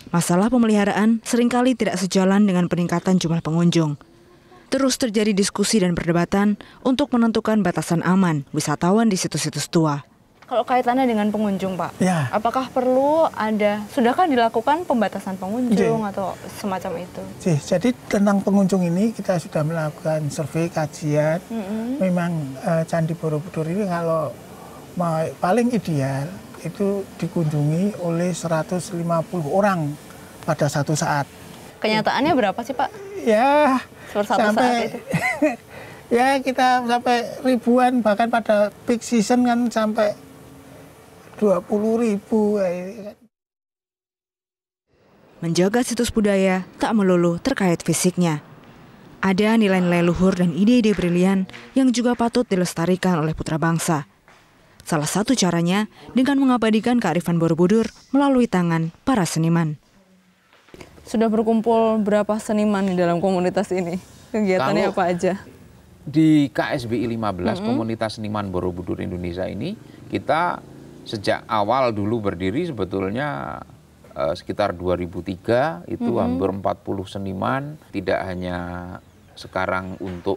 Masalah pemeliharaan seringkali tidak sejalan dengan peningkatan jumlah pengunjung. Terus terjadi diskusi dan perdebatan untuk menentukan batasan aman wisatawan di situs-situs tua. Kalau kaitannya dengan pengunjung, Pak, ya. Apakah perlu sudahkah dilakukan pembatasan pengunjung atau semacam itu? Jadi tentang pengunjung ini kita sudah melakukan survei, kajian. Memang Candi Borobudur ini kalau paling ideal itu dikunjungi oleh 150 orang pada satu saat. Kenyataannya berapa sih, Pak? Ya, sampai saat itu. Ya kita sampai ribuan, bahkan pada peak season kan sampai 20.000. Menjaga situs budaya tak melulu terkait fisiknya. Ada nilai-nilai luhur dan ide-ide brilian yang juga patut dilestarikan oleh putra bangsa. Salah satu caranya dengan mengabadikan kearifan Borobudur melalui tangan para seniman. Sudah berkumpul berapa seniman di dalam komunitas ini? Kegiatannya apa aja? Di KSBI 15, Komunitas Seniman Borobudur Indonesia ini, kita sejak awal dulu berdiri sebetulnya sekitar 2003, itu hampir 40 seniman, tidak hanya sekarang untuk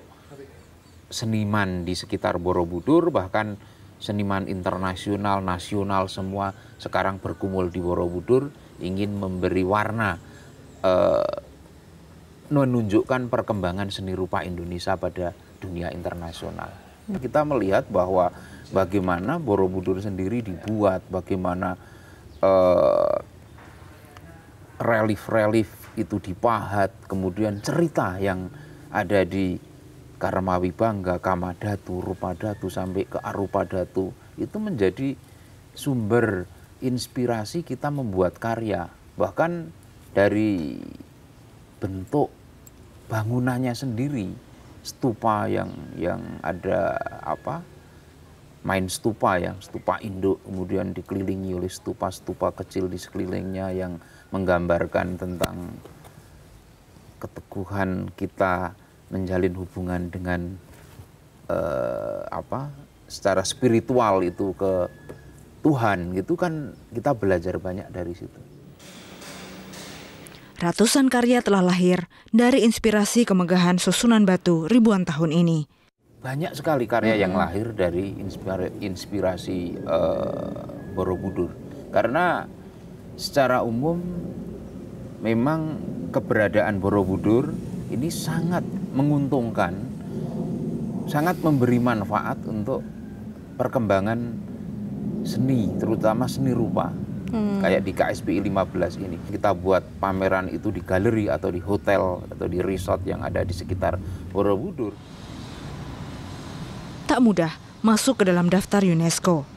seniman di sekitar Borobudur, bahkan seniman internasional, nasional semua sekarang berkumpul di Borobudur, ingin memberi warna, menunjukkan perkembangan seni rupa Indonesia pada dunia internasional. Kita melihat bahwa bagaimana Borobudur sendiri dibuat, bagaimana relief-relief itu dipahat, kemudian cerita yang ada di Karmawi Bangga, Kamadhatu, Rupadhatu sampai ke Arupadhatu itu menjadi sumber inspirasi kita membuat karya. Bahkan dari bentuk bangunannya sendiri, stupa yang ada main stupa yang stupa induk, kemudian dikelilingi oleh stupa-stupa kecil di sekelilingnya yang menggambarkan tentang keteguhan kita menjalin hubungan dengan secara spiritual itu ke Tuhan, gitu kan kita belajar banyak dari situ. Ratusan karya telah lahir dari inspirasi kemegahan susunan batu ribuan tahun ini. Banyak sekali karya yang lahir dari inspirasi Borobudur. Karena secara umum memang keberadaan Borobudur ini sangat menguntungkan, sangat memberi manfaat untuk perkembangan seni, terutama seni rupa. Kayak di KSBI 15 ini, kita buat pameran itu di galeri atau di hotel atau di resort yang ada di sekitar Borobudur. Tak mudah masuk ke dalam daftar UNESCO.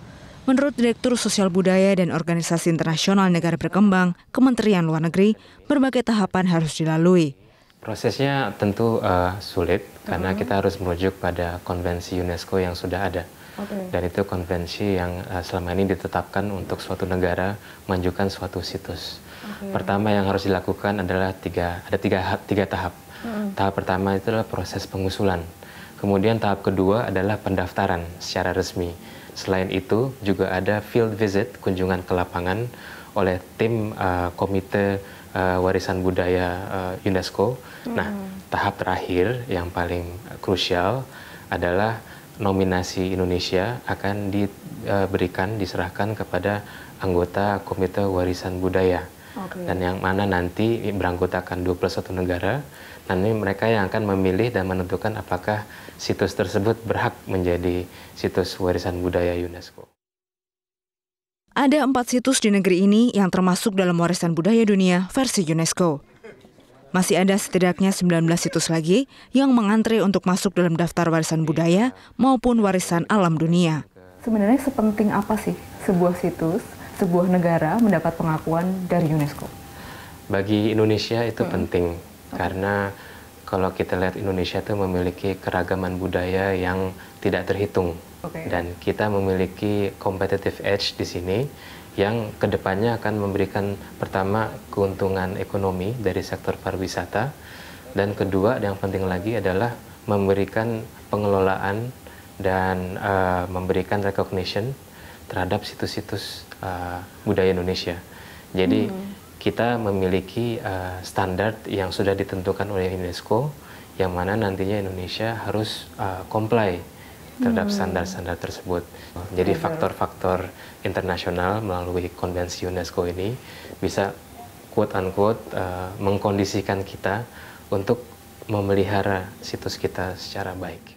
Menurut Direktur Sosial Budaya dan Organisasi Internasional Negara Berkembang, Kementerian Luar Negeri, berbagai tahapan harus dilalui. Prosesnya tentu sulit karena kita harus merujuk pada konvensi UNESCO yang sudah ada. Dan itu konvensi yang selama ini ditetapkan untuk suatu negara mengajukan suatu situs. Pertama yang harus dilakukan adalah tiga tahap. Tahap pertama itu adalah proses pengusulan. Kemudian tahap kedua adalah pendaftaran secara resmi. Selain itu juga ada field visit, kunjungan ke lapangan oleh tim Komite Warisan Budaya UNESCO. Nah, tahap terakhir yang paling krusial adalah nominasi Indonesia akan diserahkan kepada anggota Komite Warisan Budaya. Dan yang mana nanti beranggotakan 21 negara. Nanti mereka yang akan memilih dan menentukan apakah situs tersebut berhak menjadi situs warisan budaya UNESCO. Ada 4 situs di negeri ini yang termasuk dalam warisan budaya dunia versi UNESCO. Masih ada setidaknya 19 situs lagi yang mengantre untuk masuk dalam daftar warisan budaya maupun warisan alam dunia. Sebenarnya sepenting apa sih sebuah situs, sebuah negara mendapat pengakuan dari UNESCO? Bagi Indonesia itu penting, karena kalau kita lihat Indonesia itu memiliki keragaman budaya yang tidak terhitung. Dan kita memiliki competitive edge di sini yang kedepannya akan memberikan pertama keuntungan ekonomi dari sektor pariwisata, dan kedua yang penting lagi adalah memberikan pengelolaan dan memberikan recognition terhadap situs-situs budaya Indonesia. Jadi kita memiliki standar yang sudah ditentukan oleh UNESCO, yang mana nantinya Indonesia harus comply terhadap standar-standar tersebut. Jadi faktor-faktor internasional melalui konvensi UNESCO ini bisa quote-unquote mengkondisikan kita untuk memelihara situs kita secara baik.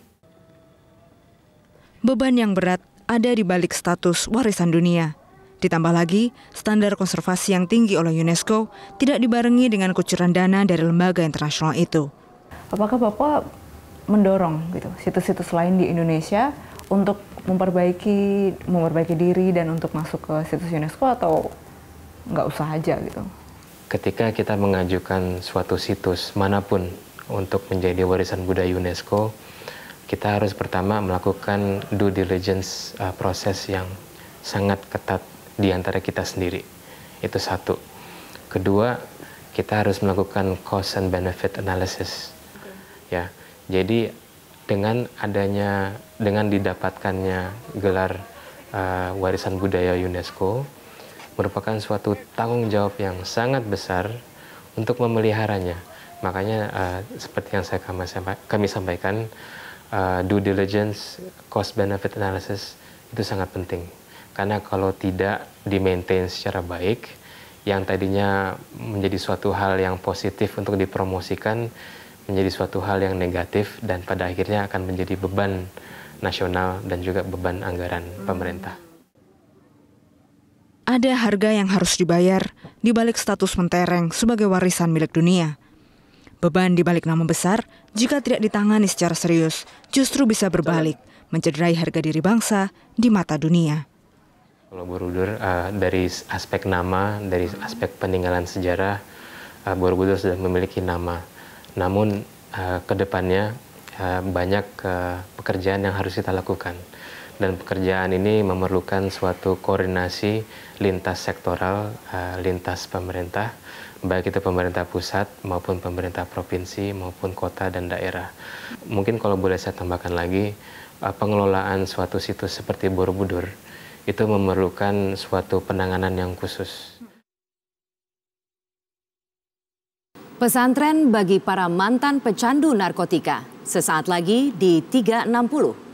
Beban yang berat ada di balik status warisan dunia. Ditambah lagi, standar konservasi yang tinggi oleh UNESCO tidak dibarengi dengan kucuran dana dari lembaga internasional itu. Apakah Bapak mendorong gitu situs-situs lain di Indonesia untuk memperbaiki diri dan untuk masuk ke situs UNESCO, atau nggak usah aja gitu? Ketika kita mengajukan suatu situs manapun untuk menjadi warisan budaya UNESCO, kita harus pertama melakukan due diligence proses yang sangat ketat di antara kita sendiri. Itu satu. Kedua, kita harus melakukan cost and benefit analysis. Ya, jadi dengan didapatkannya gelar warisan budaya UNESCO merupakan suatu tanggung jawab yang sangat besar untuk memeliharanya. Makanya seperti yang kami sampaikan, due diligence, cost benefit analysis itu sangat penting. Karena kalau tidak di-maintain secara baik, yang tadinya menjadi suatu hal yang positif untuk dipromosikan, menjadi suatu hal yang negatif, dan pada akhirnya akan menjadi beban nasional dan juga beban anggaran pemerintah. Ada harga yang harus dibayar di balik status mentereng sebagai warisan milik dunia. Beban di balik nama besar, jika tidak ditangani secara serius, justru bisa berbalik, mencederai harga diri bangsa di mata dunia. Kalau Borobudur dari aspek nama, dari aspek peninggalan sejarah, Borobudur sudah memiliki nama. Namun ke depannya banyak pekerjaan yang harus kita lakukan. Dan pekerjaan ini memerlukan suatu koordinasi lintas sektoral, lintas pemerintah, baik itu pemerintah pusat maupun pemerintah provinsi maupun kota dan daerah. Mungkin kalau boleh saya tambahkan lagi, pengelolaan suatu situs seperti Borobudur itu memerlukan suatu penanganan yang khusus. Pesantren bagi para mantan pecandu narkotika, sesaat lagi di 360.